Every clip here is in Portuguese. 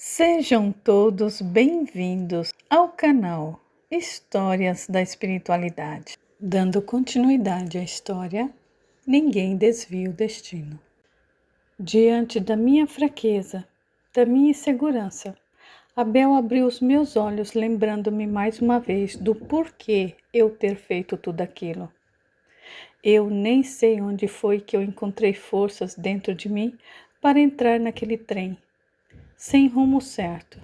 Sejam todos bem-vindos ao canal Histórias da Espiritualidade. Dando continuidade à história, ninguém desvia o destino. Diante da minha fraqueza, da minha insegurança, Abel abriu os meus olhos, lembrando-me mais uma vez do porquê eu ter feito tudo aquilo. Eu nem sei onde foi que eu encontrei forças dentro de mim para entrar naquele trem, sem rumo certo.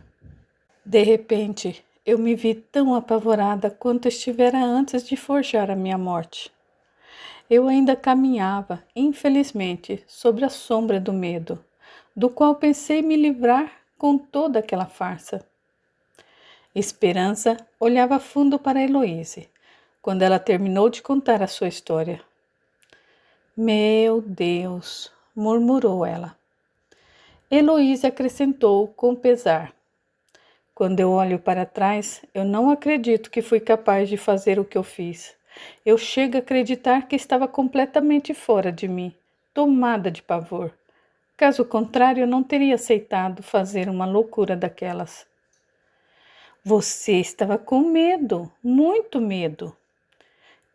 De repente, eu me vi tão apavorada quanto estivera antes de forjar a minha morte. Eu ainda caminhava, infelizmente, sobre a sombra do medo, do qual pensei me livrar com toda aquela farsa. Esperança olhava fundo para Heloíse, quando ela terminou de contar a sua história. Meu Deus, murmurou ela. Heloíse acrescentou com pesar. Quando eu olho para trás, eu não acredito que fui capaz de fazer o que eu fiz. Eu chego a acreditar que estava completamente fora de mim, tomada de pavor. Caso contrário, eu não teria aceitado fazer uma loucura daquelas. Você estava com medo, muito medo.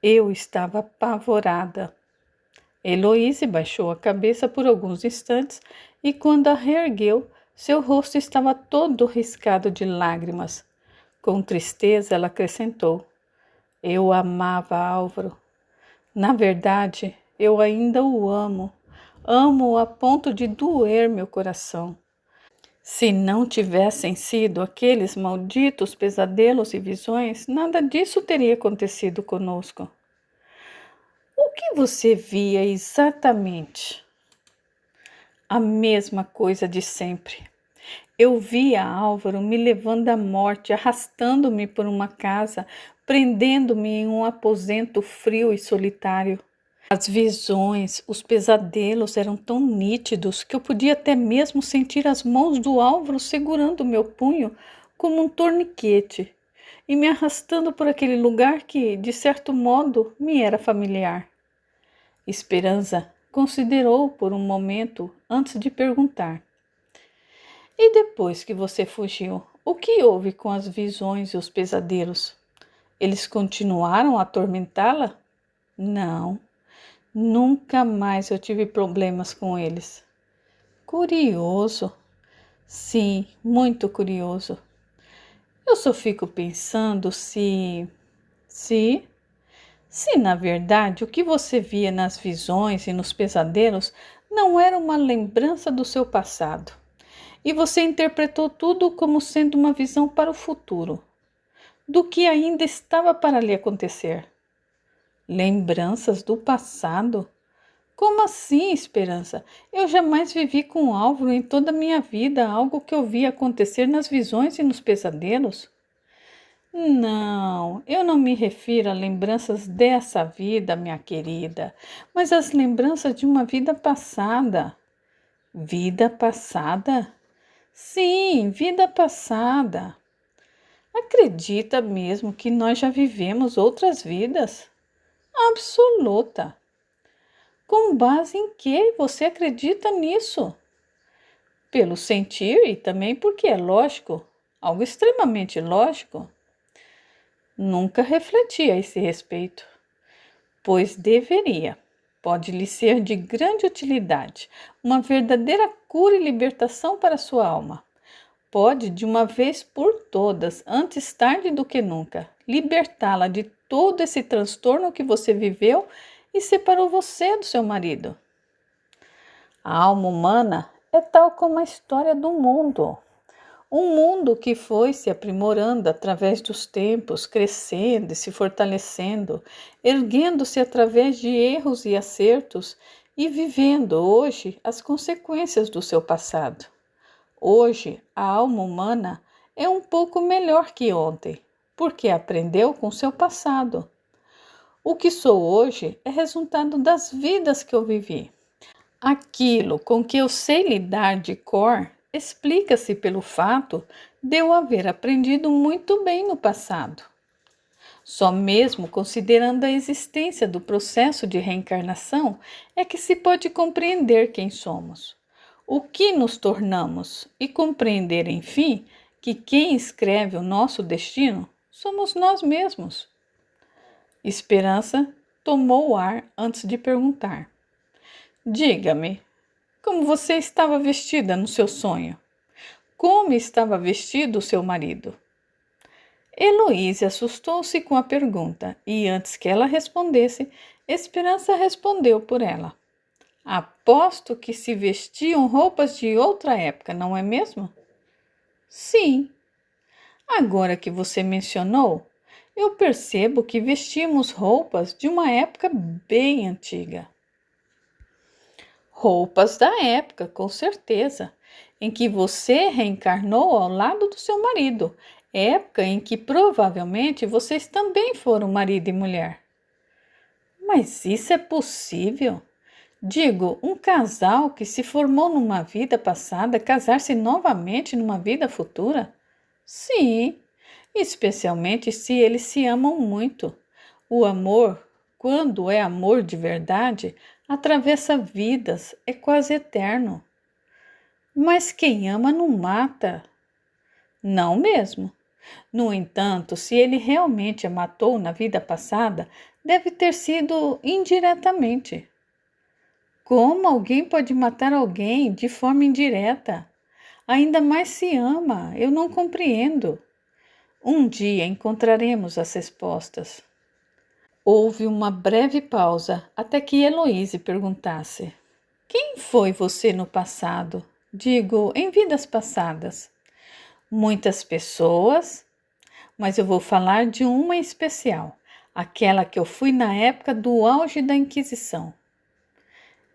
Eu estava apavorada. Heloíse baixou a cabeça por alguns instantes e, quando a reergueu, seu rosto estava todo riscado de lágrimas. Com tristeza, ela acrescentou: Eu amava Álvaro. Na verdade, eu ainda o amo. Amo-o a ponto de doer meu coração. Se não tivessem sido aqueles malditos pesadelos e visões, nada disso teria acontecido conosco. O que você via exatamente? A mesma coisa de sempre. Eu via Álvaro me levando à morte, arrastando-me por uma casa, prendendo-me em um aposento frio e solitário. As visões, os pesadelos eram tão nítidos que eu podia até mesmo sentir as mãos do Álvaro segurando meu punho como um torniquete e me arrastando por aquele lugar que, de certo modo, me era familiar. Esperança considerou por um momento antes de perguntar. E depois que você fugiu, o que houve com as visões e os pesadelos? Eles continuaram a atormentá-la? Não, nunca mais eu tive problemas com eles. Curioso. Sim, muito curioso. Eu só fico pensando se na verdade o que você via nas visões e nos pesadelos não era uma lembrança do seu passado. E você interpretou tudo como sendo uma visão para o futuro, do que ainda estava para lhe acontecer. Lembranças do passado? Como assim, Esperança? Eu jamais vivi com Álvaro em toda a minha vida, algo que eu via acontecer nas visões e nos pesadelos. Não, eu não me refiro a lembranças dessa vida, minha querida, mas às lembranças de uma vida passada. Vida passada? Sim, vida passada. Acredita mesmo que nós já vivemos outras vidas? Absoluta. Com base em que você acredita nisso? Pelo sentir e também porque é lógico, algo extremamente lógico. Nunca refleti a esse respeito, pois deveria. Pode lhe ser de grande utilidade, uma verdadeira cura e libertação para sua alma. Pode, de uma vez por todas, antes tarde do que nunca, libertá-la de todo esse transtorno que você viveu e separou você do seu marido. A alma humana é tal como a história do mundo. Um mundo que foi se aprimorando através dos tempos, crescendo e se fortalecendo, erguendo-se através de erros e acertos e vivendo hoje as consequências do seu passado. Hoje, a alma humana é um pouco melhor que ontem, porque aprendeu com seu passado. O que sou hoje é resultado das vidas que eu vivi. Aquilo com que eu sei lidar de cor explica-se pelo fato de eu haver aprendido muito bem no passado. Só mesmo considerando a existência do processo de reencarnação é que se pode compreender quem somos. o que nos tornamos e compreender, enfim, que quem escreve o nosso destino somos nós mesmos. Esperança tomou o ar antes de perguntar. Diga-me, como você estava vestida no seu sonho? Como estava vestido o seu marido? Heloísa assustou-se com a pergunta e, antes que ela respondesse, Esperança respondeu por ela. Aposto que se vestiam roupas de outra época, não é mesmo? Sim. Agora que você mencionou, eu percebo que vestimos roupas de uma época bem antiga. Roupas da época, com certeza, em que você reencarnou ao lado do seu marido, época em que provavelmente vocês também foram marido e mulher. Mas isso é possível? Digo, um casal que se formou numa vida passada casar-se novamente numa vida futura? Sim, especialmente se eles se amam muito. O amor, quando é amor de verdade, atravessa vidas, é quase eterno. Mas quem ama não mata. Não mesmo. No entanto, se ele realmente a matou na vida passada, deve ter sido indiretamente. Como alguém pode matar alguém de forma indireta? Ainda mais se ama, eu não compreendo. Um dia encontraremos as respostas. Houve uma breve pausa até que Heloíse perguntasse: Quem foi você no passado? Digo, em vidas passadas. Muitas pessoas, mas eu vou falar de uma em especial, aquela que eu fui na época do auge da Inquisição.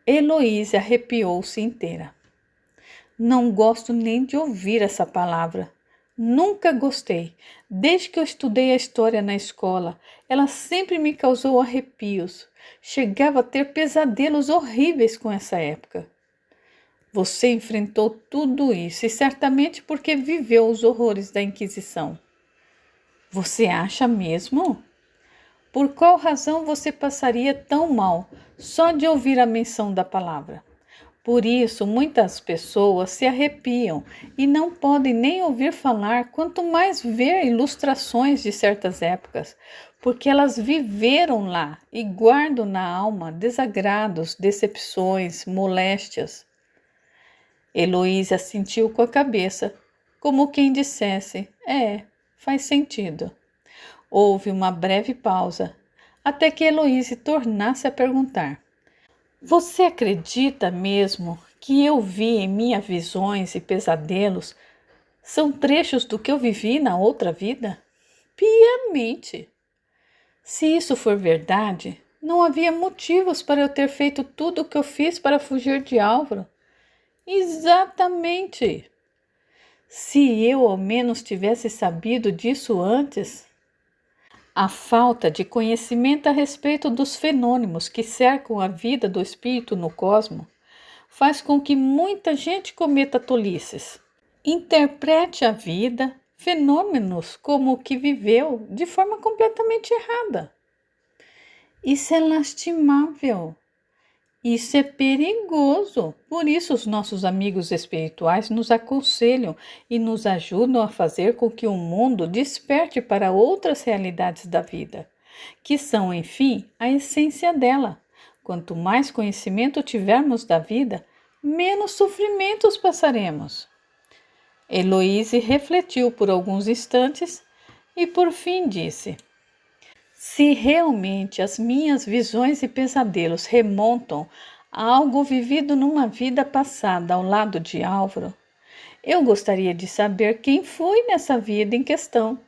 Heloísa arrepiou-se inteira. Não gosto nem de ouvir essa palavra. Nunca gostei. Desde que eu estudei a história na escola, ela sempre me causou arrepios. Chegava a ter pesadelos horríveis com essa época. Você enfrentou tudo isso e certamente porque viveu os horrores da Inquisição. Você acha mesmo? Por qual razão você passaria tão mal só de ouvir a menção da palavra? Por isso, muitas pessoas se arrepiam e não podem nem ouvir falar, quanto mais ver ilustrações de certas épocas, porque elas viveram lá e guardam na alma desagrados, decepções, moléstias. Heloísa sentiu com a cabeça, como quem dissesse: faz sentido. Houve uma breve pausa, até que Heloísa tornasse a perguntar: Você acredita mesmo que eu vi em minhas visões e pesadelos são trechos do que eu vivi na outra vida? Piamente! Se isso for verdade, não havia motivos para eu ter feito tudo o que eu fiz para fugir de Álvaro. Exatamente! Se eu ao menos tivesse sabido disso antes. A falta de conhecimento a respeito dos fenômenos que cercam a vida do espírito no cosmos faz com que muita gente cometa tolices. Interprete a vida, fenômenos como o que viveu, de forma completamente errada. Isso é lastimável. Isso é perigoso. Por isso, os nossos amigos espirituais nos aconselham e nos ajudam a fazer com que o mundo desperte para outras realidades da vida, que são, enfim, a essência dela. Quanto mais conhecimento tivermos da vida, menos sofrimentos passaremos. Heloíse refletiu por alguns instantes e, por fim, disse: Se realmente as minhas visões e pesadelos remontam a algo vivido numa vida passada ao lado de Álvaro, eu gostaria de saber quem foi nessa vida em questão.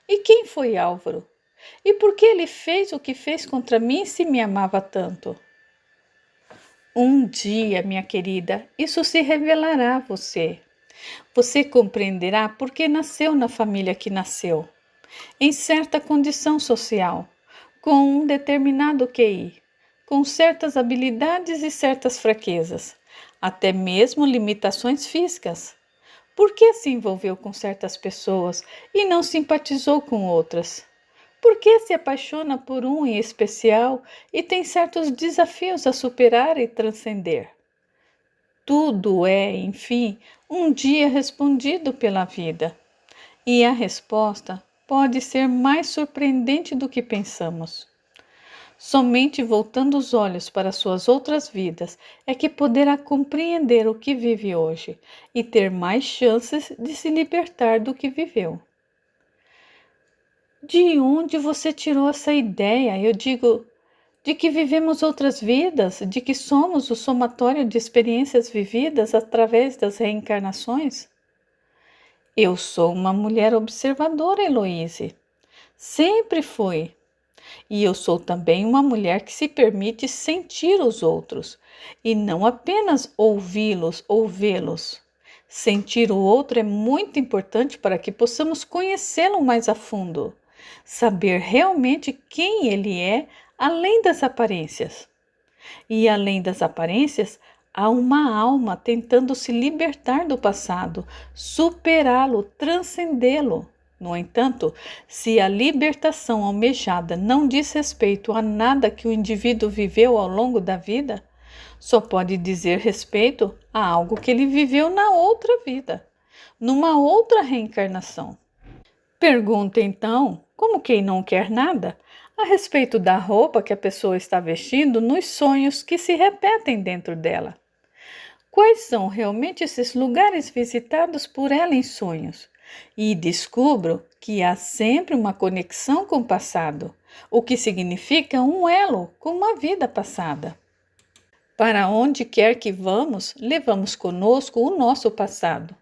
E quem foi Álvaro? E por que ele fez o que fez contra mim se me amava tanto? Um dia, minha querida, isso se revelará a você. Você compreenderá por que nasceu na família que nasceu, em certa condição social, com um determinado QI, com certas habilidades e certas fraquezas, até mesmo limitações físicas. Por que se envolveu com certas pessoas e não simpatizou com outras? Por que se apaixona por um em especial e tem certos desafios a superar e transcender? Tudo é, enfim, um dia respondido pela vida. E a resposta pode ser mais surpreendente do que pensamos. Somente voltando os olhos para suas outras vidas é que poderá compreender o que vive hoje e ter mais chances de se libertar do que viveu. De onde você tirou essa ideia? Eu digo, de que vivemos outras vidas, de que somos o somatório de experiências vividas através das reencarnações? Eu sou uma mulher observadora, Heloíse. Sempre fui. E eu sou também uma mulher que se permite sentir os outros, e não apenas ouvi-los ou vê-los. Sentir o outro é muito importante para que possamos conhecê-lo mais a fundo, saber realmente quem ele é, além das aparências. E além das aparências, há uma alma tentando se libertar do passado, superá-lo, transcendê-lo. No entanto, se a libertação almejada não diz respeito a nada que o indivíduo viveu ao longo da vida, só pode dizer respeito a algo que ele viveu na outra vida, numa outra reencarnação. Pergunta então, como quem não quer nada, a respeito da roupa que a pessoa está vestindo nos sonhos que se repetem dentro dela. Quais são realmente esses lugares visitados por ela em sonhos? E descubro que há sempre uma conexão com o passado, o que significa um elo com uma vida passada. Para onde quer que vamos, levamos conosco o nosso passado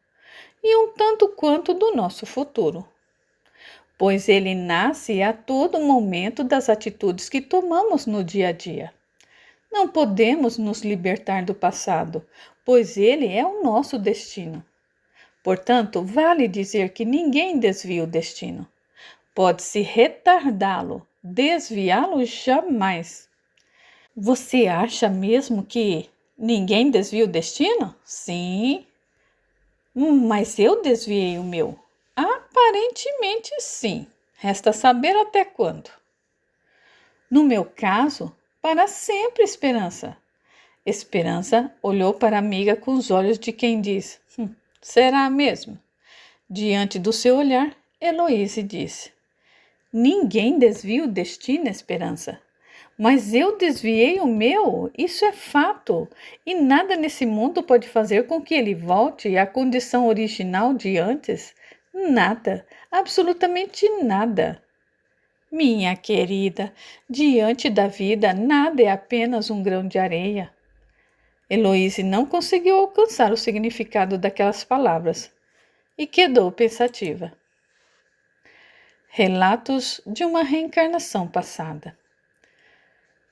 e um tanto quanto do nosso futuro, pois ele nasce a todo momento das atitudes que tomamos no dia a dia. Não podemos nos libertar do passado, pois ele é o nosso destino. Portanto, vale dizer que ninguém desvia o destino. Pode-se retardá-lo, desviá-lo jamais. Você acha mesmo que ninguém desvia o destino? Sim. Mas eu desviei o meu. Aparentemente sim. Resta saber até quando. No meu caso, para sempre, Esperança. Esperança olhou para a amiga com os olhos de quem diz: será mesmo? Diante do seu olhar, Heloíse disse: ninguém desvia o destino, Esperança. Mas eu desviei o meu, isso é fato, e nada nesse mundo pode fazer com que ele volte à condição original de antes. Nada, absolutamente nada. Minha querida, diante da vida, nada é apenas um grão de areia. Heloíse não conseguiu alcançar o significado daquelas palavras e quedou pensativa. Relatos de uma reencarnação passada.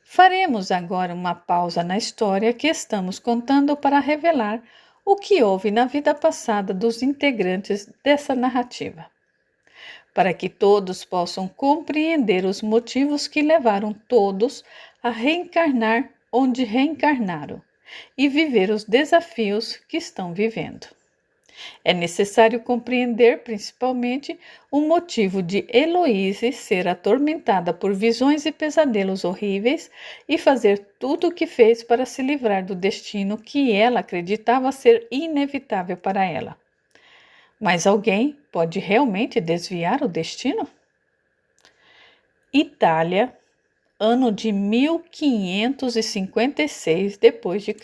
Faremos agora uma pausa na história que estamos contando para revelar o que houve na vida passada dos integrantes dessa narrativa, para que todos possam compreender os motivos que levaram todos a reencarnar onde reencarnaram e viver os desafios que estão vivendo. É necessário compreender principalmente o motivo de Heloíse ser atormentada por visões e pesadelos horríveis e fazer tudo o que fez para se livrar do destino que ela acreditava ser inevitável para ela. Mas alguém pode realmente desviar o destino? Itália, ano de 1556 d.C.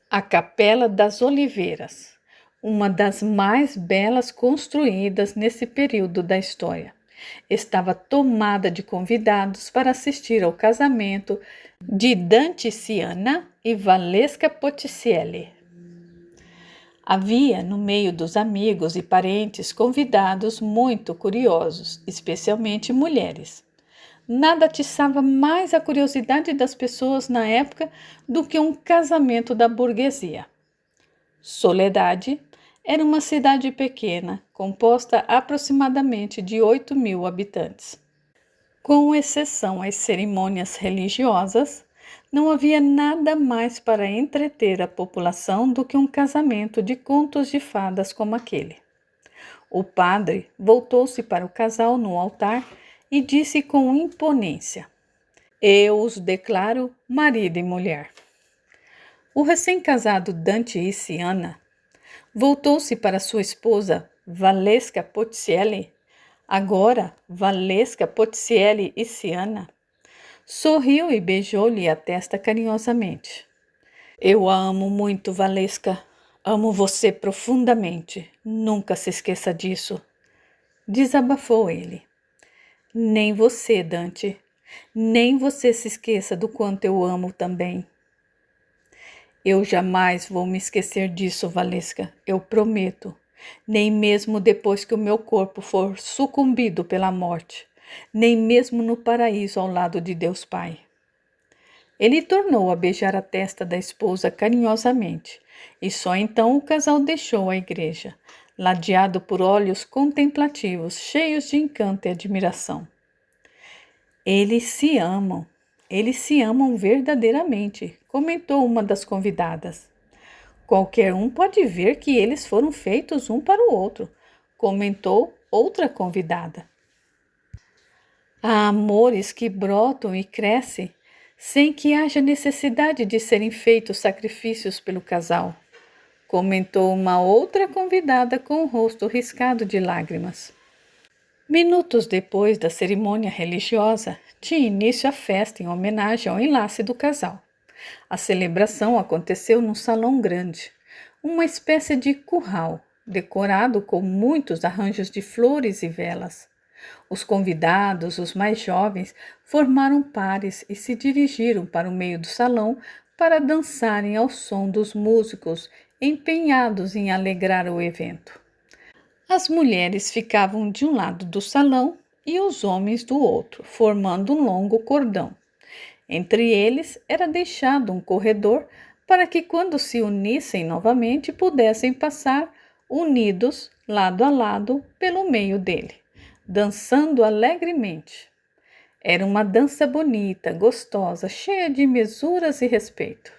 A Capela das Oliveiras, uma das mais belas construídas nesse período da história, estava tomada de convidados para assistir ao casamento de Danticiana e Valesca Botticelli. Havia no meio dos amigos e parentes convidados muito curiosos, especialmente mulheres. Nada atiçava mais a curiosidade das pessoas na época do que um casamento da burguesia. Soledade era uma cidade pequena, composta aproximadamente de 8.000 habitantes. Com exceção às cerimônias religiosas, não havia nada mais para entreter a população do que um casamento de contos de fadas como aquele. O padre voltou-se para o casal no altar e disse com imponência: eu os declaro marido e mulher. O recém-casado Dante e Ciana voltou-se para sua esposa Valesca Pozzielli, agora Valesca Pozzielli e Ciana. Sorriu e beijou-lhe a testa carinhosamente. Eu a amo muito, Valesca. Amo você profundamente. Nunca se esqueça disso. Desabafou ele. Nem você, Dante. Nem você se esqueça do quanto eu amo também. Eu jamais vou me esquecer disso, Valesca. Eu prometo. Nem mesmo depois que o meu corpo for sucumbido pela morte. Nem mesmo no paraíso ao lado de Deus Pai. Ele tornou a beijar a testa da esposa carinhosamente, e só então o casal deixou a igreja, ladeado por olhos contemplativos, cheios de encanto e admiração. Eles se amam verdadeiramente, comentou uma das convidadas. Qualquer um pode ver que eles foram feitos um para o outro, comentou outra convidada. Há amores que brotam e crescem sem que haja necessidade de serem feitos sacrifícios pelo casal, comentou uma outra convidada com o rosto riscado de lágrimas. Minutos depois da cerimônia religiosa, tinha início a festa em homenagem ao enlace do casal. A celebração aconteceu num salão grande, uma espécie de curral, decorado com muitos arranjos de flores e velas. Os convidados, os mais jovens, formaram pares e se dirigiram para o meio do salão para dançarem ao som dos músicos empenhados em alegrar o evento. As mulheres ficavam de um lado do salão e os homens do outro, formando um longo cordão. Entre eles era deixado um corredor para que, quando se unissem novamente, pudessem passar unidos, lado a lado, pelo meio dele, dançando alegremente. Era uma dança bonita, gostosa, cheia de mesuras e respeito.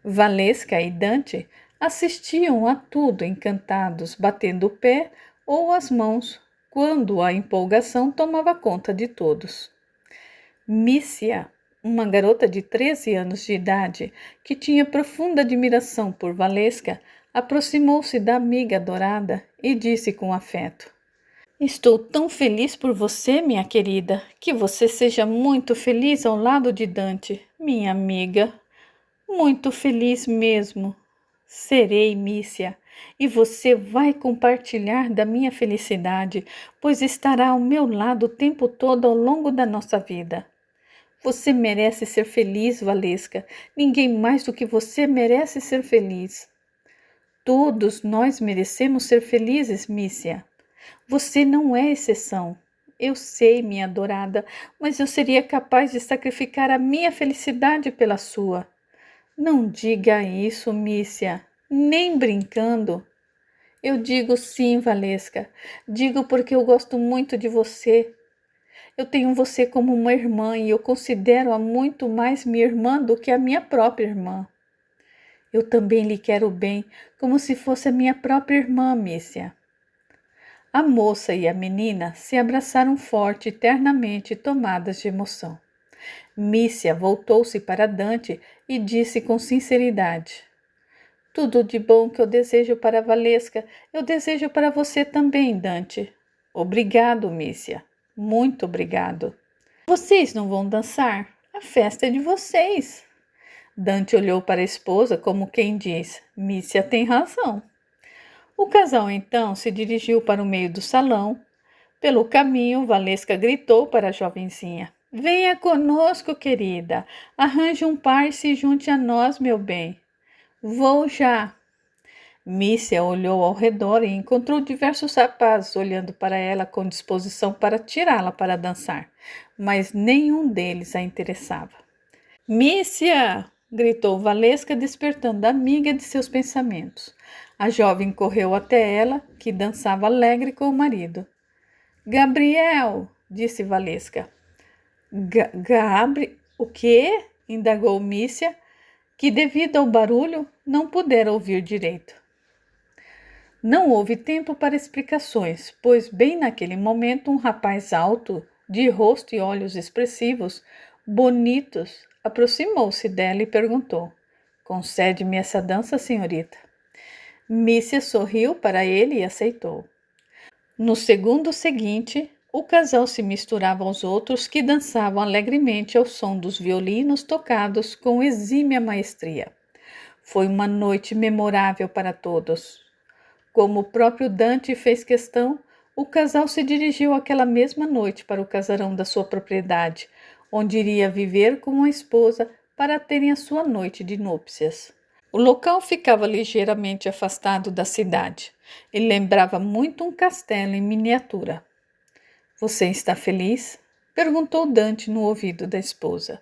Valesca e Dante assistiam a tudo encantados, batendo o pé ou as mãos, quando a empolgação tomava conta de todos. Mícia, uma garota de 13 anos de idade, que tinha profunda admiração por Valesca, aproximou-se da amiga adorada e disse com afeto: Estou tão feliz por você, minha querida, que você seja muito feliz ao lado de Dante, minha amiga. Muito feliz mesmo. Serei, Mícia, e você vai compartilhar da minha felicidade, pois estará ao meu lado o tempo todo ao longo da nossa vida. Você merece ser feliz, Valesca. Ninguém mais do que você merece ser feliz. Todos nós merecemos ser felizes, Mícia. Você não é exceção. Eu sei, minha adorada, mas eu seria capaz de sacrificar a minha felicidade pela sua. Não diga isso, Mícia, nem brincando. Eu digo sim, Valesca. Digo porque eu gosto muito de você. Eu tenho você como uma irmã e eu considero-a muito mais minha irmã do que a minha própria irmã. Eu também lhe quero bem, como se fosse a minha própria irmã, Mícia. A moça e a menina se abraçaram forte e ternamente, tomadas de emoção. Mícia voltou-se para Dante e disse com sinceridade: Tudo de bom que eu desejo para Valesca, eu desejo para você também, Dante. Obrigado, Mícia. Muito obrigado. Vocês não vão dançar? A festa é de vocês. Dante olhou para a esposa como quem diz: Mícia tem razão. O casal então se dirigiu para o meio do salão. Pelo caminho, Valesca gritou para a jovenzinha: Venha conosco, querida. Arranje um par e se junte a nós, meu bem. Vou já. Mícia olhou ao redor e encontrou diversos rapazes olhando para ela com disposição para tirá-la para dançar, mas nenhum deles a interessava. Mícia! Gritou Valesca, despertando a amiga de seus pensamentos. A jovem correu até ela, que dançava alegre com o marido. Gabriel! Disse Valesca. O quê? Indagou Mícia, que devido ao barulho não pudera ouvir direito. Não houve tempo para explicações, pois bem naquele momento um rapaz alto, de rosto e olhos expressivos, bonitos, aproximou-se dela e perguntou: Concede-me essa dança, senhorita. Mícia sorriu para ele e aceitou. No segundo seguinte, o casal se misturava aos outros que dançavam alegremente ao som dos violinos tocados com exímia maestria. Foi uma noite memorável para todos. Como o próprio Dante fez questão, o casal se dirigiu aquela mesma noite para o casarão da sua propriedade, onde iria viver com a esposa para terem a sua noite de núpcias. O local ficava ligeiramente afastado da cidade e lembrava muito um castelo em miniatura. Você está feliz? Perguntou Dante no ouvido da esposa,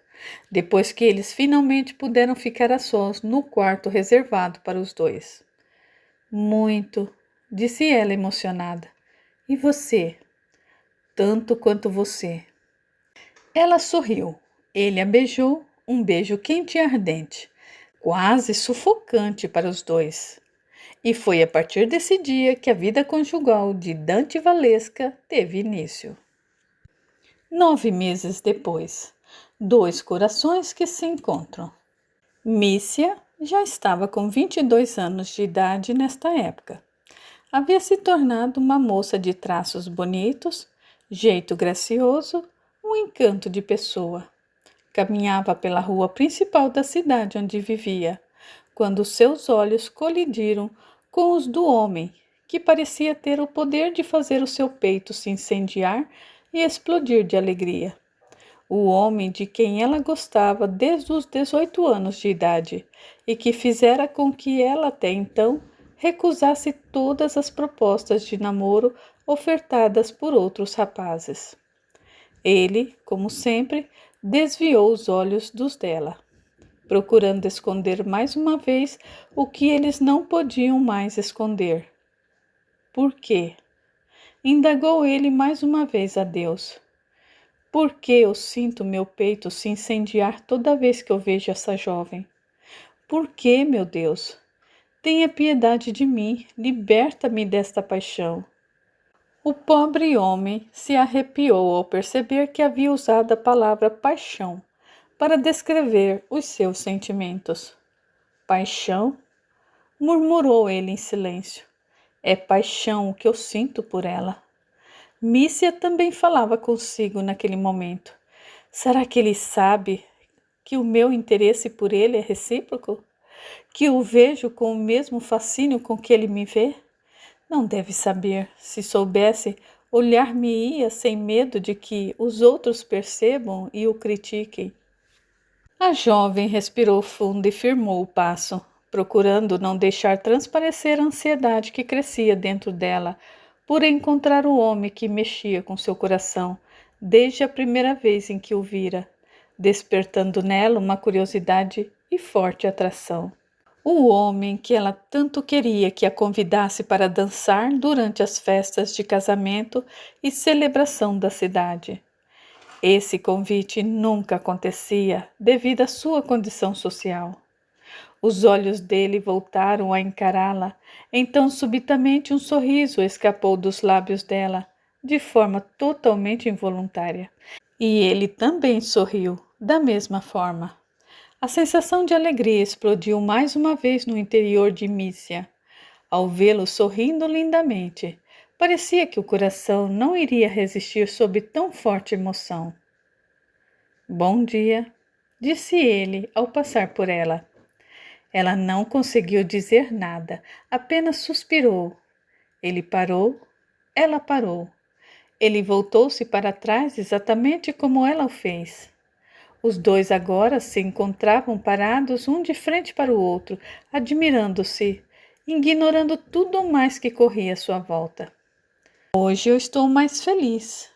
depois que eles finalmente puderam ficar a sós no quarto reservado para os dois. Muito, disse ela emocionada. E você? Tanto quanto você. Ela sorriu. Ele a beijou, um beijo quente e ardente, quase sufocante para os dois. E foi a partir desse dia que a vida conjugal de Dante e Valesca teve início. 9 meses depois, dois corações que se encontram. Mícia já estava com 22 anos de idade nesta época. Havia se tornado uma moça de traços bonitos, jeito gracioso, um encanto de pessoa. Caminhava pela rua principal da cidade onde vivia, quando seus olhos colidiram com os do homem, que parecia ter o poder de fazer o seu peito se incendiar e explodir de alegria. O homem de quem ela gostava desde os 18 anos de idade e que fizera com que ela até então recusasse todas as propostas de namoro ofertadas por outros rapazes. Ele, como sempre, desviou os olhos dos dela, procurando esconder mais uma vez o que eles não podiam mais esconder. Por quê? Indagou ele mais uma vez a Deus. Por que eu sinto meu peito se incendiar toda vez que eu vejo essa jovem? Por que, meu Deus? Tenha piedade de mim, liberta-me desta paixão. O pobre homem se arrepiou ao perceber que havia usado a palavra paixão para descrever os seus sentimentos. Paixão? Murmurou ele em silêncio. É paixão o que eu sinto por ela. Mícia também falava consigo naquele momento. Será que ele sabe que o meu interesse por ele é recíproco? Que o vejo com o mesmo fascínio com que ele me vê? Não deve saber. Se soubesse, olhar-me-ia sem medo de que os outros percebam e o critiquem. A jovem respirou fundo e firmou o passo, procurando não deixar transparecer a ansiedade que crescia dentro dela por encontrar o homem que mexia com seu coração desde a primeira vez em que o vira, despertando nela uma curiosidade e forte atração. O homem que ela tanto queria que a convidasse para dançar durante as festas de casamento e celebração da cidade. Esse convite nunca acontecia devido à sua condição social. Os olhos dele voltaram a encará-la, então subitamente um sorriso escapou dos lábios dela, de forma totalmente involuntária. E ele também sorriu, da mesma forma. A sensação de alegria explodiu mais uma vez no interior de Mícia. Ao vê-lo sorrindo lindamente, parecia que o coração não iria resistir sob tão forte emoção. Bom dia, disse ele ao passar por ela. Ela não conseguiu dizer nada, apenas suspirou. Ele parou, ela parou. Ele voltou-se para trás exatamente como ela o fez. Os dois agora se encontravam parados um de frente para o outro, admirando-se, ignorando tudo o mais que corria à sua volta. Hoje eu estou mais feliz,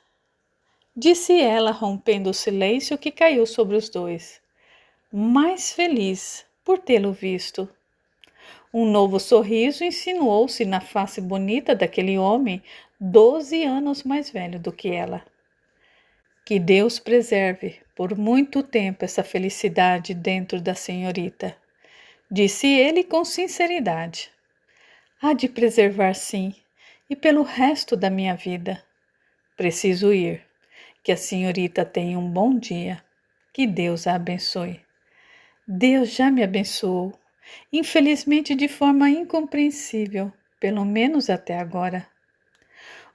disse ela, rompendo o silêncio que caiu sobre os dois. Mais feliz por tê-lo visto. Um novo sorriso insinuou-se na face bonita daquele homem 12 anos mais velho do que ela. Que Deus preserve por muito tempo essa felicidade dentro da senhorita, disse ele com sinceridade. Há de preservar sim, e pelo resto da minha vida. Preciso ir. Que a senhorita tenha um bom dia. Que Deus a abençoe. Deus já me abençoou, infelizmente de forma incompreensível, pelo menos até agora.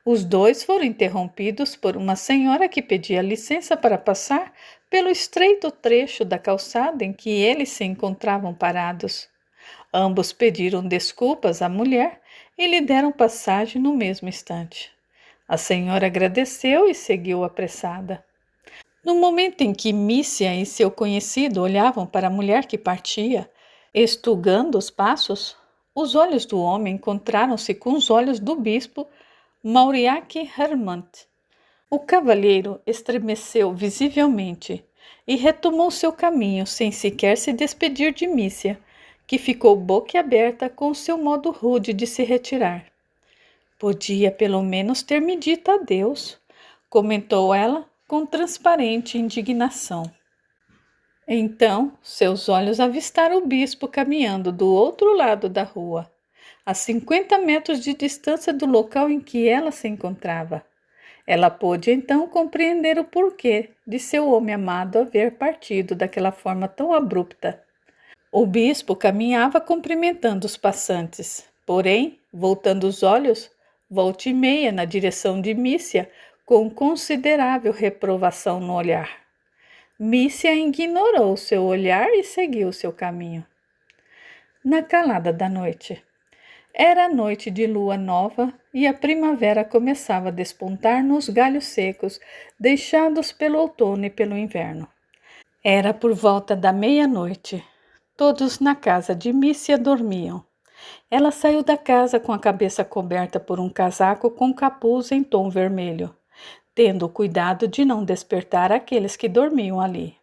Os dois foram interrompidos por uma senhora que pedia licença para passar pelo estreito trecho da calçada em que eles se encontravam parados. Ambos pediram desculpas à mulher e lhe deram passagem no mesmo instante. A senhora agradeceu e seguiu apressada. No momento em que Mícia e seu conhecido olhavam para a mulher que partia, estugando os passos, os olhos do homem encontraram-se com os olhos do bispo Mauriac Hermant. O cavalheiro estremeceu visivelmente e retomou seu caminho sem sequer se despedir de Mícia, que ficou boquiaberta com seu modo rude de se retirar. Podia pelo menos ter me dito adeus, comentou ela com transparente indignação. Então, seus olhos avistaram o bispo caminhando do outro lado da rua, a 50 metros de distância do local em que ela se encontrava. Ela pôde então compreender o porquê de seu homem amado haver partido daquela forma tão abrupta. O bispo caminhava cumprimentando os passantes, porém, voltando os olhos, volta e meia na direção de Mícia, com considerável reprovação no olhar. Mícia ignorou seu olhar e seguiu seu caminho. Na calada da noite. Era noite de lua nova e a primavera começava a despontar nos galhos secos, deixados pelo outono e pelo inverno. Era por volta da meia-noite. Todos na casa de Mícia dormiam. Ela saiu da casa com a cabeça coberta por um casaco com capuz em tom vermelho, tendo cuidado de não despertar aqueles que dormiam ali.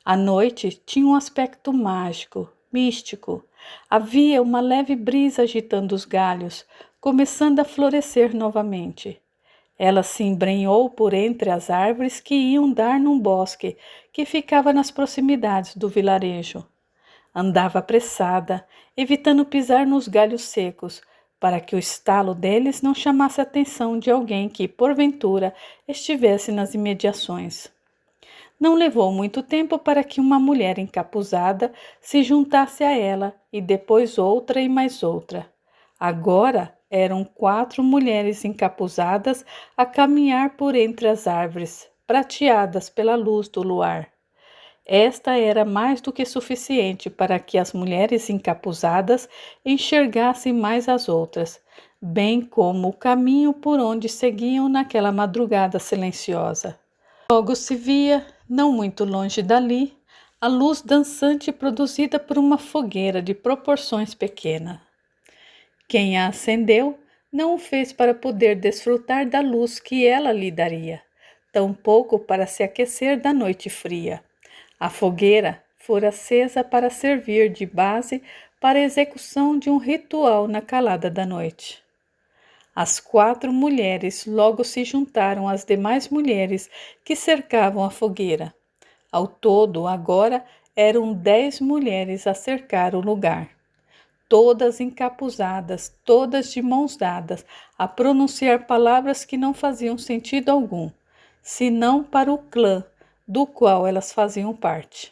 A noite tinha um aspecto mágico, místico. Havia uma leve brisa agitando os galhos, começando a florescer novamente. Ela se embrenhou por entre as árvores que iam dar num bosque que ficava nas proximidades do vilarejo. Andava apressada, evitando pisar nos galhos secos, para que o estalo deles não chamasse a atenção de alguém que, porventura, estivesse nas imediações. Não levou muito tempo para que uma mulher encapuzada se juntasse a ela, e depois outra e mais outra. Agora eram 4 mulheres encapuzadas a caminhar por entre as árvores, prateadas pela luz do luar. Esta era mais do que suficiente para que as mulheres encapuzadas enxergassem mais as outras, bem como o caminho por onde seguiam naquela madrugada silenciosa. Logo se via, não muito longe dali, a luz dançante produzida por uma fogueira de proporções pequenas. Quem a acendeu não o fez para poder desfrutar da luz que ela lhe daria, tampouco para se aquecer da noite fria. A fogueira fora acesa para servir de base para a execução de um ritual na calada da noite. As 4 mulheres logo se juntaram às demais mulheres que cercavam a fogueira. Ao todo, agora, eram 10 mulheres a cercar o lugar. Todas encapuzadas, todas de mãos dadas, a pronunciar palavras que não faziam sentido algum, senão para o clã do qual elas faziam parte.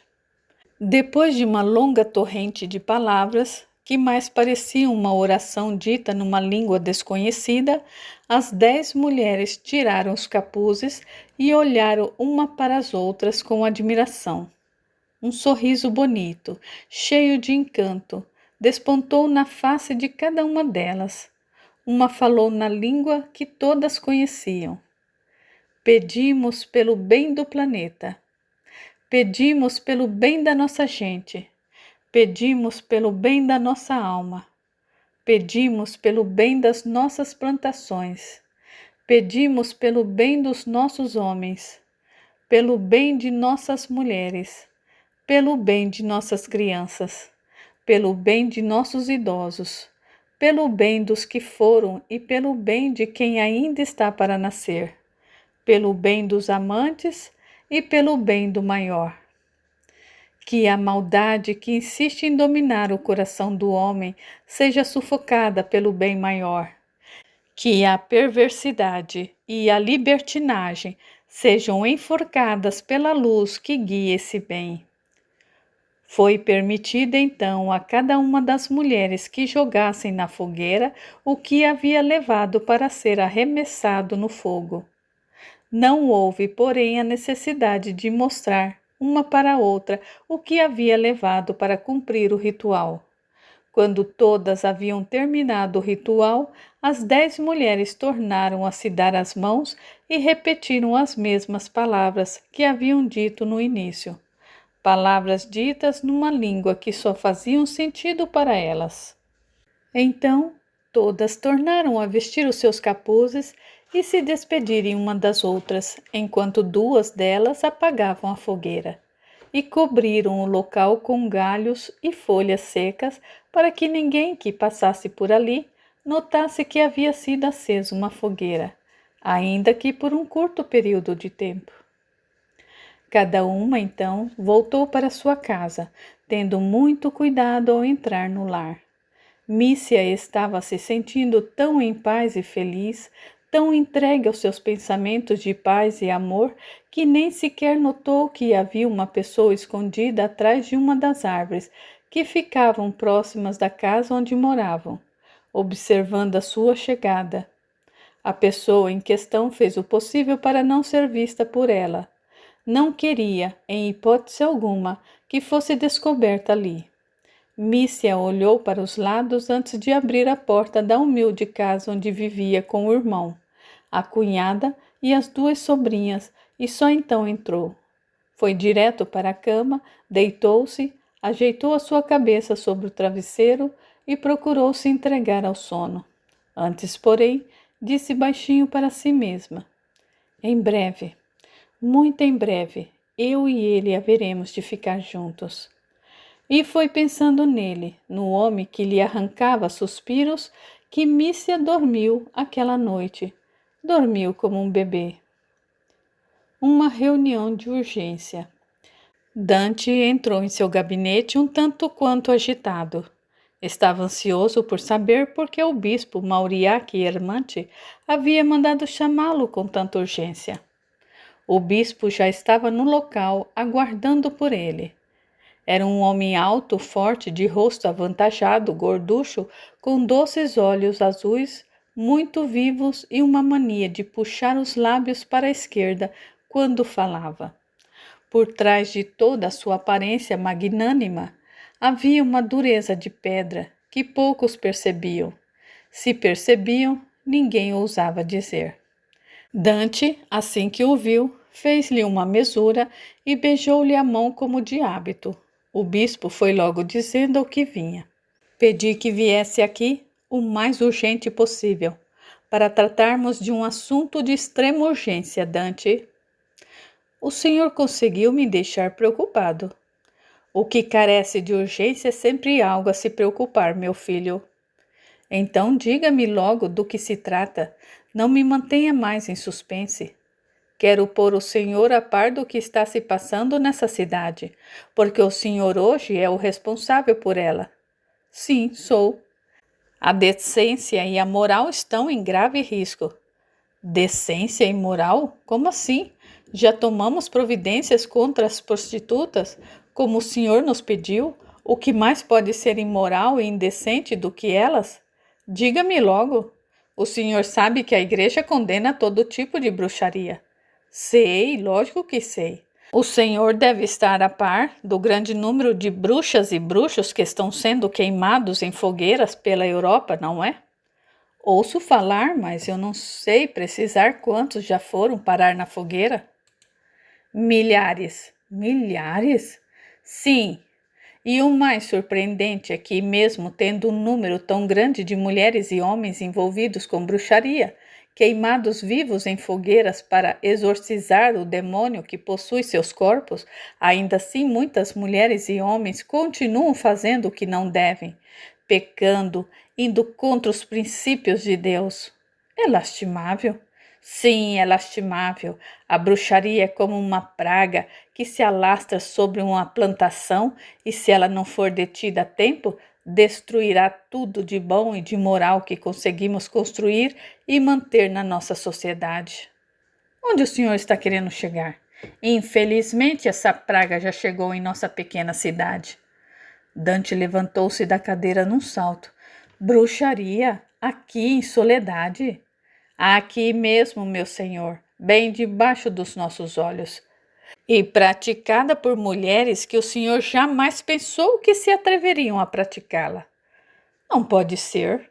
Depois de uma longa torrente de palavras, que mais parecia uma oração dita numa língua desconhecida, as 10 mulheres tiraram os capuzes e olharam uma para as outras com admiração. Um sorriso bonito, cheio de encanto, despontou na face de cada uma delas. Uma falou na língua que todas conheciam. Pedimos pelo bem do planeta. Pedimos pelo bem da nossa gente. Pedimos pelo bem da nossa alma. Pedimos pelo bem das nossas plantações. Pedimos pelo bem dos nossos homens. Pelo bem de nossas mulheres. Pelo bem de nossas crianças. Pelo bem de nossos idosos. Pelo bem dos que foram e pelo bem de quem ainda está para nascer. Pelo bem dos amantes e pelo bem do maior. Que a maldade que insiste em dominar o coração do homem seja sufocada pelo bem maior. Que a perversidade e a libertinagem sejam enforcadas pela luz que guia esse bem. Foi permitida então a cada uma das mulheres que jogassem na fogueira o que havia levado para ser arremessado no fogo. Não houve, porém, a necessidade de mostrar uma para outra o que havia levado para cumprir o ritual. Quando todas haviam terminado o ritual, as 10 mulheres tornaram a se dar as mãos e repetiram as mesmas palavras que haviam dito no início. Palavras ditas numa língua que só faziam sentido para elas. Então, todas tornaram a vestir os seus capuzes e se despedirem uma das outras, enquanto 2 delas apagavam a fogueira, e cobriram o local com galhos e folhas secas para que ninguém que passasse por ali notasse que havia sido acesa uma fogueira, ainda que por um curto período de tempo. Cada uma, então, voltou para sua casa, tendo muito cuidado ao entrar no lar. Mícia estava se sentindo tão em paz e feliz, tão entregue aos seus pensamentos de paz e amor, que nem sequer notou que havia uma pessoa escondida atrás de uma das árvores que ficavam próximas da casa onde moravam, observando a sua chegada. A pessoa em questão fez o possível para não ser vista por ela. Não queria, em hipótese alguma, que fosse descoberta ali. Mícia olhou para os lados antes de abrir a porta da humilde casa onde vivia com o irmão, a cunhada e as 2 sobrinhas, e só então entrou. Foi direto para a cama, deitou-se, ajeitou a sua cabeça sobre o travesseiro e procurou se entregar ao sono. Antes, porém, disse baixinho para si mesma: em breve, muito em breve, eu e ele haveremos de ficar juntos. E foi pensando nele, no homem que lhe arrancava suspiros, que Mícia dormiu aquela noite. Dormiu como um bebê. Uma reunião de urgência. Dante entrou em seu gabinete um tanto quanto agitado. Estava ansioso por saber por que o bispo Mauriac Ermante havia mandado chamá-lo com tanta urgência. O bispo já estava no local, aguardando por ele. Era um homem alto, forte, de rosto avantajado, gorducho, com doces olhos azuis, muito vivos e uma mania de puxar os lábios para a esquerda quando falava. Por trás de toda a sua aparência magnânima, havia uma dureza de pedra que poucos percebiam. Se percebiam, ninguém ousava dizer. Dante, assim que o viu, fez-lhe uma mesura e beijou-lhe a mão como de hábito. O bispo foi logo dizendo o que vinha. Pedi que viesse aqui o mais urgente possível, para tratarmos de um assunto de extrema urgência, Dante. O senhor conseguiu me deixar preocupado. O que carece de urgência é sempre algo a se preocupar, meu filho. Então diga-me logo do que se trata, não me mantenha mais em suspense. Quero pôr o senhor a par do que está se passando nessa cidade, porque o senhor hoje é o responsável por ela. Sim, sou. A decência e a moral estão em grave risco. Decência e moral? Como assim? Já tomamos providências contra as prostitutas, como o senhor nos pediu? O que mais pode ser imoral e indecente do que elas? Diga-me logo. O senhor sabe que a igreja condena todo tipo de bruxaria. Sei, lógico que sei. O senhor deve estar a par do grande número de bruxas e bruxos que estão sendo queimados em fogueiras pela Europa, não é? Ouço falar, mas eu não sei precisar quantos já foram parar na fogueira. Milhares. Milhares? Sim. E o mais surpreendente é que, mesmo tendo um número tão grande de mulheres e homens envolvidos com bruxaria, queimados vivos em fogueiras para exorcizar o demônio que possui seus corpos, ainda assim muitas mulheres e homens continuam fazendo o que não devem, pecando, indo contra os princípios de Deus. É lastimável. Sim, é lastimável. A bruxaria é como uma praga que se alastra sobre uma plantação e, se ela não for detida a tempo, destruirá tudo de bom e de moral que conseguimos construir e manter na nossa sociedade. Onde o senhor está querendo chegar? Infelizmente, essa praga já chegou em nossa pequena cidade. Dante levantou-se da cadeira num salto. Bruxaria? Aqui em Soledade? Aqui mesmo, meu senhor, bem debaixo dos nossos olhos. E praticada por mulheres que o senhor jamais pensou que se atreveriam a praticá-la. Não pode ser.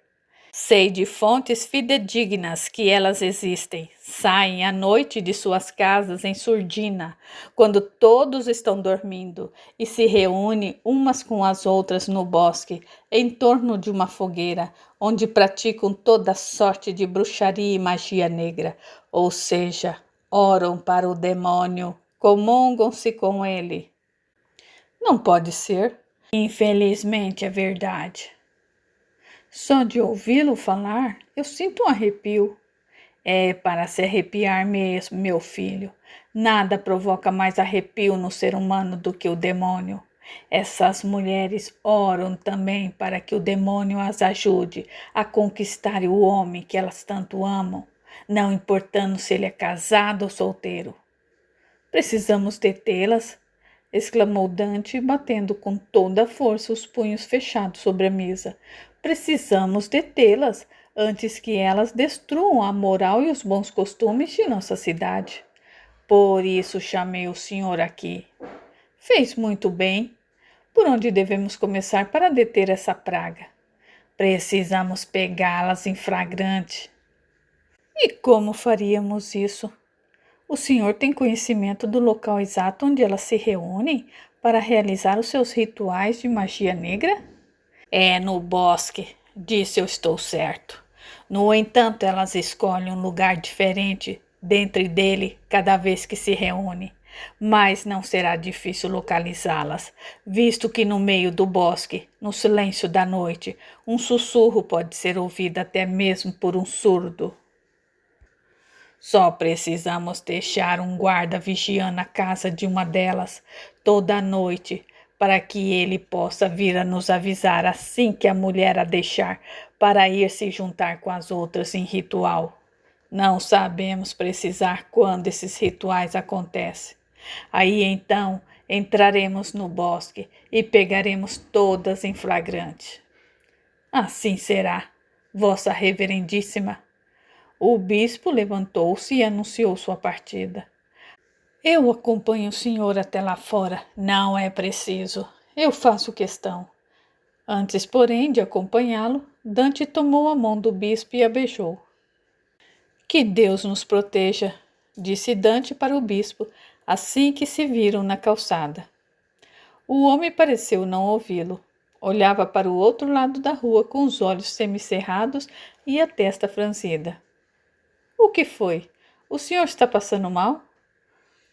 Sei de fontes fidedignas que elas existem. Saem à noite de suas casas em surdina, quando todos estão dormindo, e se reúnem umas com as outras no bosque, em torno de uma fogueira, onde praticam toda sorte de bruxaria e magia negra, ou seja, oram para o demônio, comungam-se com ele. Não pode ser. Infelizmente é verdade. Só de ouvi-lo falar, eu sinto um arrepio. É para se arrepiar mesmo, meu filho. Nada provoca mais arrepio no ser humano do que o demônio. Essas mulheres oram também para que o demônio as ajude a conquistar o homem que elas tanto amam, não importando se ele é casado ou solteiro. Precisamos detê-las, exclamou Dante, batendo com toda a força os punhos fechados sobre a mesa. Precisamos detê-las antes que elas destruam a moral e os bons costumes de nossa cidade. Por isso chamei o senhor aqui. Fez muito bem. Por onde devemos começar para deter essa praga? Precisamos pegá-las em flagrante. E como faríamos isso? O senhor tem conhecimento do local exato onde elas se reúnem para realizar os seus rituais de magia negra? É no bosque, disse eu estou certo. No entanto, elas escolhem um lugar diferente dentro dele cada vez que se reúnem. Mas não será difícil localizá-las, visto que no meio do bosque, no silêncio da noite, um sussurro pode ser ouvido até mesmo por um surdo. Só precisamos deixar um guarda vigiando a casa de uma delas toda a noite, para que ele possa vir a nos avisar assim que a mulher a deixar para ir se juntar com as outras em ritual. Não sabemos precisar quando esses rituais acontecem. Aí então entraremos no bosque e pegaremos todas em flagrante. Assim será, Vossa Reverendíssima. O bispo levantou-se e anunciou sua partida. Eu acompanho o senhor até lá fora. Não é preciso. Eu faço questão. Antes, porém, de acompanhá-lo, Dante tomou a mão do bispo e a beijou. Que Deus nos proteja, disse Dante para o bispo, assim que se viram na calçada. O homem pareceu não ouvi-lo. Olhava para o outro lado da rua com os olhos semicerrados e a testa franzida. O que foi? O senhor está passando mal?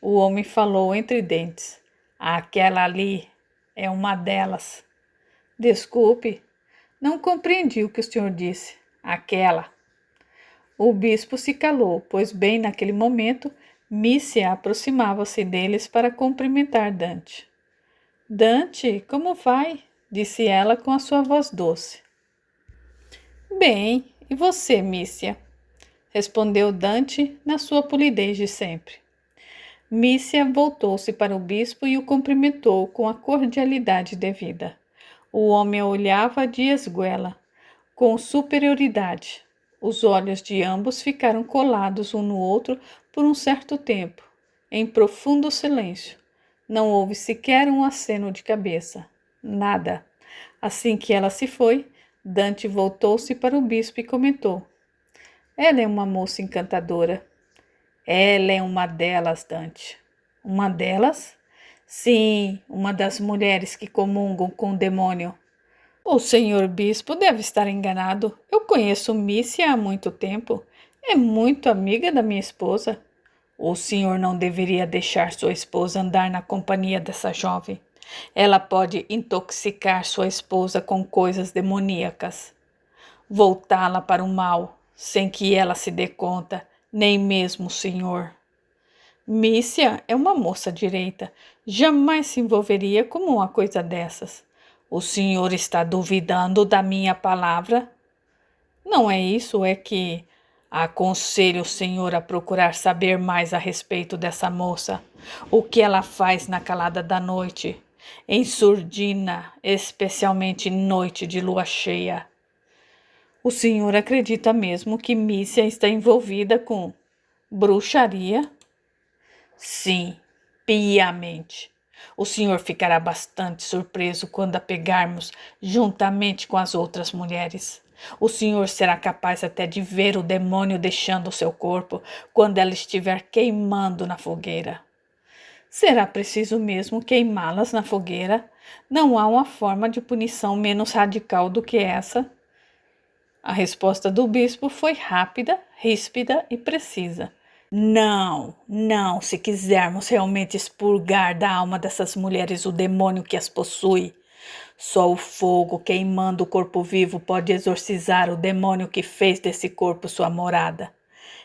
O homem falou entre dentes. Aquela ali é uma delas. Desculpe, não compreendi o que o senhor disse. Aquela. O bispo se calou, pois bem naquele momento Mícia aproximava-se deles para cumprimentar Dante. Dante, como vai? Disse ela com a sua voz doce. Bem, e você, Mícia? Respondeu Dante na sua polidez de sempre. Mícia voltou-se para o bispo e o cumprimentou com a cordialidade devida. O homem a olhava de esguela, com superioridade. Os olhos de ambos ficaram colados um no outro por um certo tempo, em profundo silêncio. Não houve sequer um aceno de cabeça. Nada. Assim que ela se foi, Dante voltou-se para o bispo e comentou. Ela é uma moça encantadora. Ela é uma delas, Dante. Uma delas? Sim, uma das mulheres que comungam com o demônio. O senhor bispo deve estar enganado. Eu conheço Mícia há muito tempo. É muito amiga da minha esposa. O senhor não deveria deixar sua esposa andar na companhia dessa jovem. Ela pode intoxicar sua esposa com coisas demoníacas, voltá-la para o mal, sem que ela se dê conta, nem mesmo o senhor. Mícia é uma moça direita, jamais se envolveria com uma coisa dessas. O senhor está duvidando da minha palavra? Não é isso, é que aconselho o senhor a procurar saber mais a respeito dessa moça. O que ela faz na calada da noite? em surdina, especialmente em noite de lua cheia. O senhor acredita mesmo que Mícia está envolvida com bruxaria? Sim, piamente. O senhor ficará bastante surpreso quando a pegarmos juntamente com as outras mulheres. O senhor será capaz até de ver o demônio deixando o seu corpo quando ela estiver queimando na fogueira. Será preciso mesmo queimá-las na fogueira? Não há uma forma de punição menos radical do que essa? A resposta do bispo foi rápida, ríspida e precisa. Não, não, se quisermos realmente expurgar da alma dessas mulheres o demônio que as possui. Só o fogo queimando o corpo vivo pode exorcizar o demônio que fez desse corpo sua morada.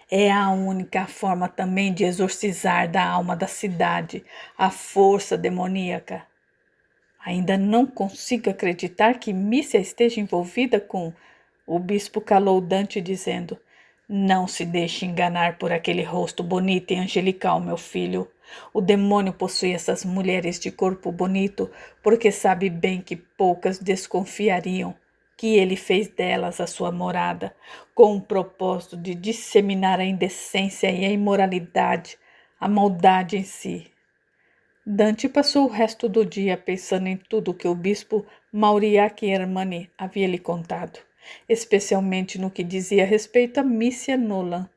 É a única forma também de exorcizar da alma da cidade a força demoníaca. Ainda não consigo acreditar que Mícia esteja envolvida com... O bispo calou Dante dizendo: Não se deixe enganar por aquele rosto bonito e angelical, meu filho. O demônio possui essas mulheres de corpo bonito porque sabe bem que poucas desconfiariam que ele fez delas a sua morada, com o propósito de disseminar a indecência e a imoralidade, a maldade em si. Dante passou o resto do dia pensando em tudo que o bispo Mauriac Ermani havia lhe contado, especialmente no que dizia respeito a Mícia Nolan.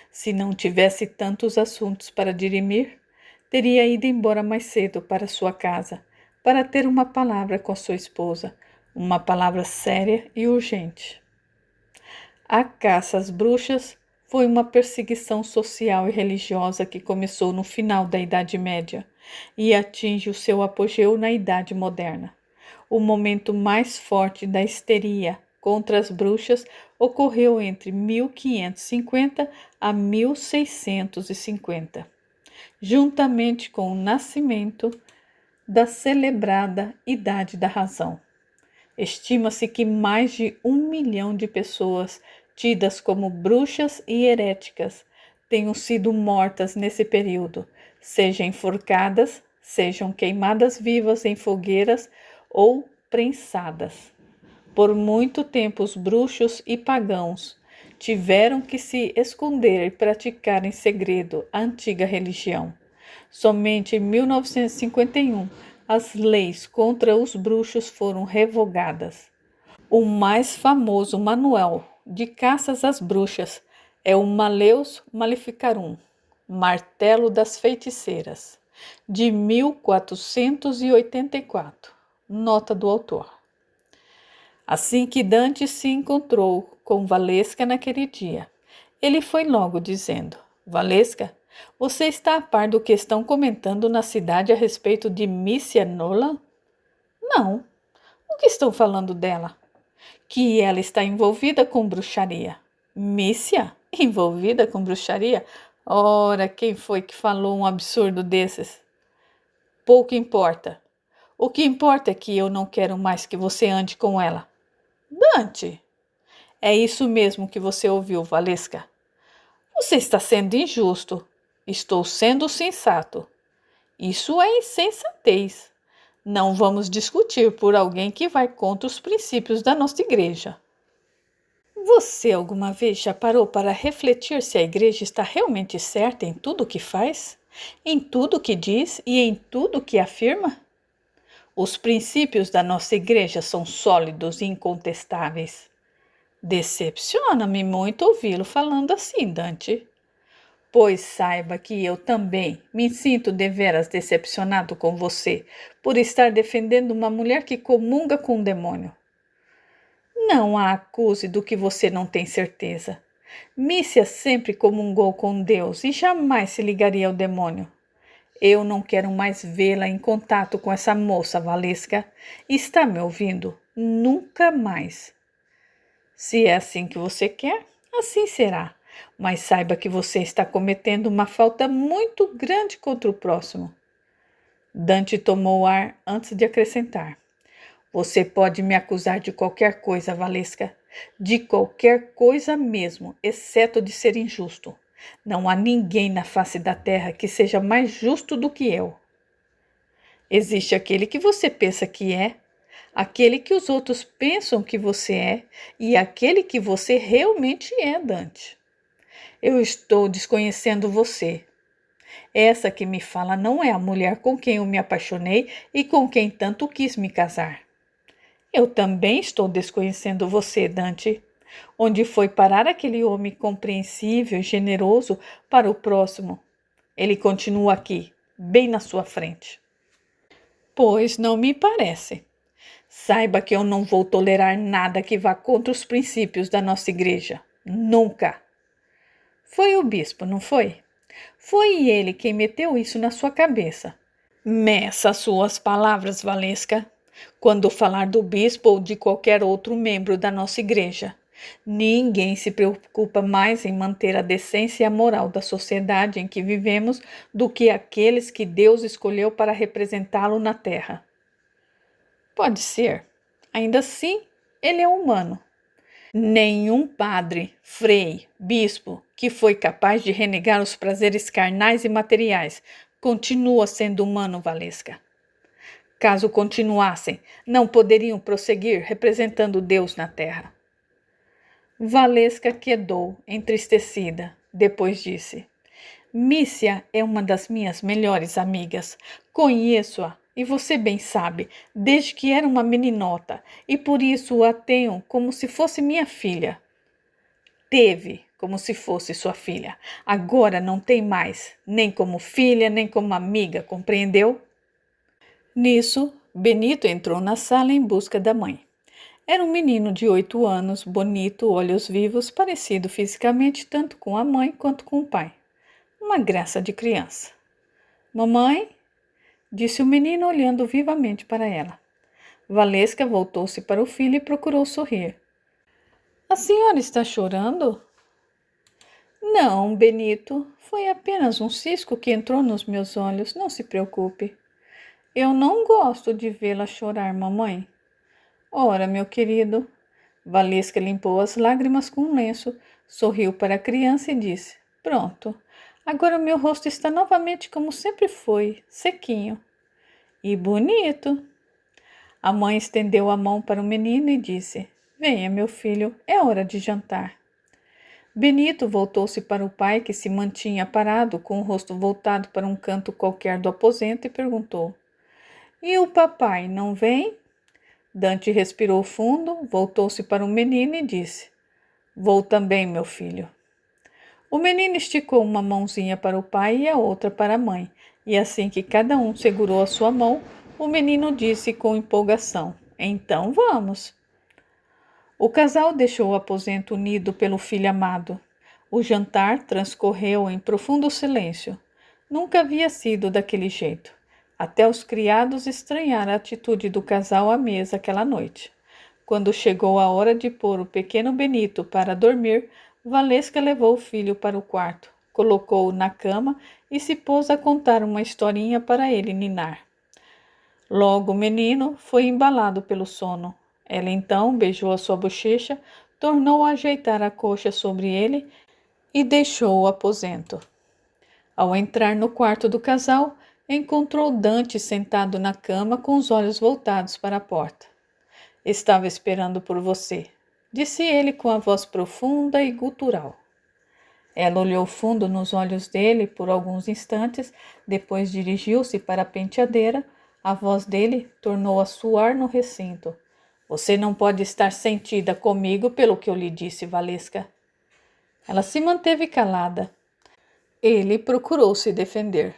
Se não tivesse tantos assuntos para dirimir, teria ido embora mais cedo para sua casa, para ter uma palavra com a sua esposa, uma palavra séria e urgente. A caça às bruxas foi uma perseguição social e religiosa que começou no final da Idade Média e atinge o seu apogeu na Idade Moderna. O momento mais forte da histeria contra as bruxas ocorreu entre 1550 a 1650, juntamente com o nascimento da celebrada Idade da Razão. Estima-se que mais de 1 milhão de pessoas tidas como bruxas e heréticas tenham sido mortas nesse período, sejam enforcadas, sejam queimadas vivas em fogueiras ou prensadas. Por muito tempo, os bruxos e pagãos tiveram que se esconder e praticar em segredo a antiga religião. Somente em 1951, as leis contra os bruxos foram revogadas. O mais famoso manual de caças às bruxas é o Malleus Maleficarum, Martelo das Feiticeiras, de 1484. Nota do autor. Assim que Dante se encontrou com Valesca naquele dia, ele foi logo dizendo: Valesca, você está a par do que estão comentando na cidade a respeito de Mícia Nolan? Não. O que estão falando dela? Que ela está envolvida com bruxaria. Mícia? Envolvida com bruxaria? Ora, quem foi que falou um absurdo desses? Pouco importa. O que importa é que eu não quero mais que você ande com ela. Dante! É isso mesmo que você ouviu, Valesca. Você está sendo injusto. Estou sendo sensato. Isso é insensatez. Não vamos discutir por alguém que vai contra os princípios da nossa igreja. Você alguma vez já parou para refletir se a igreja está realmente certa em tudo o que faz, em tudo o que diz e em tudo o que afirma? Os princípios da nossa igreja são sólidos e incontestáveis. Decepciona-me muito ouvi-lo falando assim, Dante. Pois saiba que eu também me sinto deveras decepcionado com você por estar defendendo uma mulher que comunga com o demônio. Não a acuse do que você não tem certeza. Mícia sempre comungou com Deus e jamais se ligaria ao demônio. Eu não quero mais vê-la em contato com essa moça, Valesca. Está me ouvindo? Nunca mais. Se é assim que você quer, assim será. Mas saiba que você está cometendo uma falta muito grande contra o próximo. Dante tomou ar antes de acrescentar. Você pode me acusar de qualquer coisa, Valesca. De qualquer coisa mesmo, exceto de ser injusto. Não há ninguém na face da terra que seja mais justo do que eu. Existe aquele que você pensa que é, aquele que os outros pensam que você é e aquele que você realmente é, Dante. Eu estou desconhecendo você. Essa que me fala não é a mulher com quem eu me apaixonei e com quem tanto quis me casar. Eu também estou desconhecendo você, Dante. Onde foi parar aquele homem compreensível e generoso para o próximo? Ele continua aqui, bem na sua frente. Pois não me parece. Saiba que eu não vou tolerar nada que vá contra os princípios da nossa igreja. Nunca. Foi o bispo, não foi? Foi ele quem meteu isso na sua cabeça. Meça suas palavras, Valesca, quando falar do bispo ou de qualquer outro membro da nossa igreja. Ninguém se preocupa mais em manter a decência e a moral da sociedade em que vivemos do que aqueles que Deus escolheu para representá-lo na terra. Pode ser. Ainda assim, ele é humano. Nenhum padre, frei, bispo que foi capaz de renegar os prazeres carnais e materiais continua sendo humano, Valesca. Caso continuassem, não poderiam prosseguir representando Deus na terra. Valesca quedou, entristecida. Depois disse: Mícia é uma das minhas melhores amigas. Conheço-a, e você bem sabe, desde que era uma meninota, e por isso a tenho como se fosse minha filha. Teve como se fosse sua filha. Agora não tem mais, nem como filha, nem como amiga, compreendeu? Nisso, Benito entrou na sala em busca da mãe. Era um menino de 8 anos, bonito, olhos vivos, parecido fisicamente tanto com a mãe quanto com o pai. Uma graça de criança. Mamãe? Disse o menino olhando vivamente para ela. Valesca voltou-se para o filho e procurou sorrir. A senhora está chorando? Não, Benito, foi apenas um cisco que entrou nos meus olhos, não se preocupe. Eu não gosto de vê-la chorar, mamãe. Ora, meu querido. Valesca limpou as lágrimas com um lenço, sorriu para a criança e disse: Pronto, agora o meu rosto está novamente como sempre foi, sequinho. E bonito. A mãe estendeu a mão para o menino e disse: Venha, meu filho, é hora de jantar. Benito voltou-se para o pai, que se mantinha parado, com o rosto voltado para um canto qualquer do aposento, e perguntou: E o papai não vem? Dante respirou fundo, voltou-se para o menino e disse: Vou também, meu filho. O menino esticou uma mãozinha para o pai e a outra para a mãe, e assim que cada um segurou a sua mão, o menino disse com empolgação: Então vamos. O casal deixou o aposento unido pelo filho amado. O jantar transcorreu em profundo silêncio. Nunca havia sido daquele jeito. Até os criados estranharam a atitude do casal à mesa aquela noite. Quando chegou a hora de pôr o pequeno Benito para dormir, Valesca levou o filho para o quarto, colocou-o na cama e se pôs a contar uma historinha para ele ninar. Logo o menino foi embalado pelo sono. Ela então beijou a sua bochecha, tornou a ajeitar a coxa sobre ele e deixou o aposento. Ao entrar no quarto do casal, encontrou Dante sentado na cama com os olhos voltados para a porta. Estava esperando por você, disse ele com a voz profunda e gutural. Ela olhou fundo nos olhos dele por alguns instantes, depois dirigiu-se para a penteadeira. A voz dele tornou a soar no recinto. Você não pode estar sentida comigo pelo que eu lhe disse, Valesca. Ela se manteve calada. Ele procurou se defender.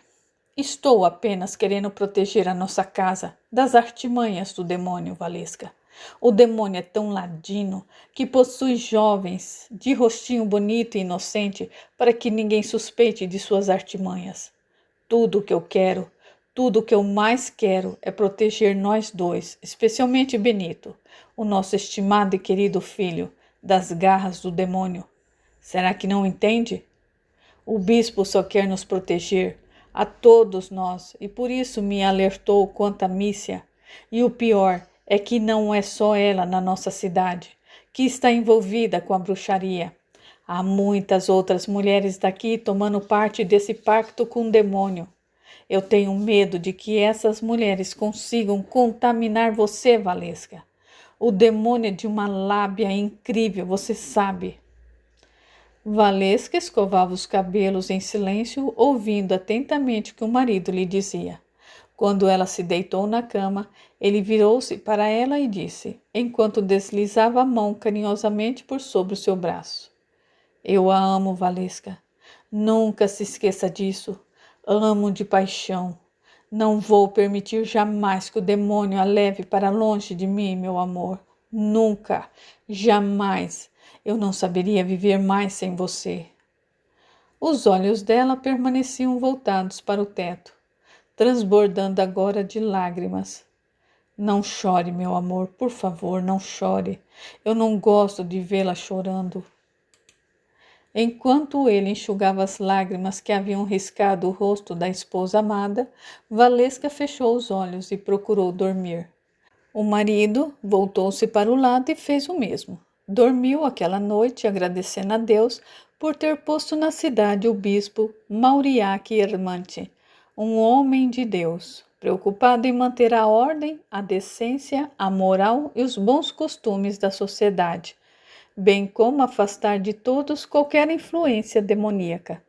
Estou apenas querendo proteger a nossa casa das artimanhas do demônio, Valesca. O demônio é tão ladino que possui jovens de rostinho bonito e inocente para que ninguém suspeite de suas artimanhas. Tudo o que eu quero, tudo o que eu mais quero é proteger nós dois, especialmente Benito, o nosso estimado e querido filho, das garras do demônio. Será que não entende? O bispo só quer nos proteger, a todos nós, e por isso me alertou quanto a Mícia. E o pior é que não é só ela na nossa cidade que está envolvida com a bruxaria. Há muitas outras mulheres daqui tomando parte desse pacto com o demônio. Eu tenho medo de que essas mulheres consigam contaminar você, Valesca. O demônio é de uma lábia incrível, você sabe. Valesca escovava os cabelos em silêncio, ouvindo atentamente o que o marido lhe dizia. Quando ela se deitou na cama, ele virou-se para ela e disse, enquanto deslizava a mão carinhosamente por sobre o seu braço: Eu a amo, Valesca. Nunca se esqueça disso. Amo de paixão. Não vou permitir jamais que o demônio a leve para longe de mim, meu amor. Nunca, jamais. Eu não saberia viver mais sem você. Os olhos dela permaneciam voltados para o teto, transbordando agora de lágrimas. Não chore, meu amor, por favor, não chore. Eu não gosto de vê-la chorando. Enquanto ele enxugava as lágrimas que haviam riscado o rosto da esposa amada, Valesca fechou os olhos e procurou dormir. O marido voltou-se para o lado e fez o mesmo. Dormiu aquela noite agradecendo a Deus por ter posto na cidade o bispo Mauriac Hermante, um homem de Deus, preocupado em manter a ordem, a decência, a moral e os bons costumes da sociedade, bem como afastar de todos qualquer influência demoníaca.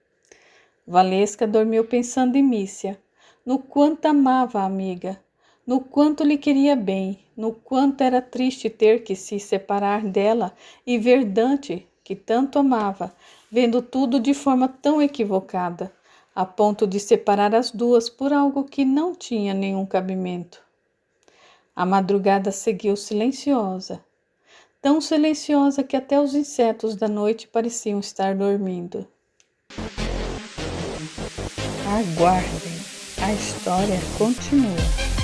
Valesca dormiu pensando em Mícia, no quanto amava a amiga, no quanto lhe queria bem, no quanto era triste ter que se separar dela e ver Dante, que tanto amava, vendo tudo de forma tão equivocada, a ponto de separar as duas por algo que não tinha nenhum cabimento. A madrugada seguiu silenciosa, tão silenciosa que até os insetos da noite pareciam estar dormindo. Aguardem, a história continua.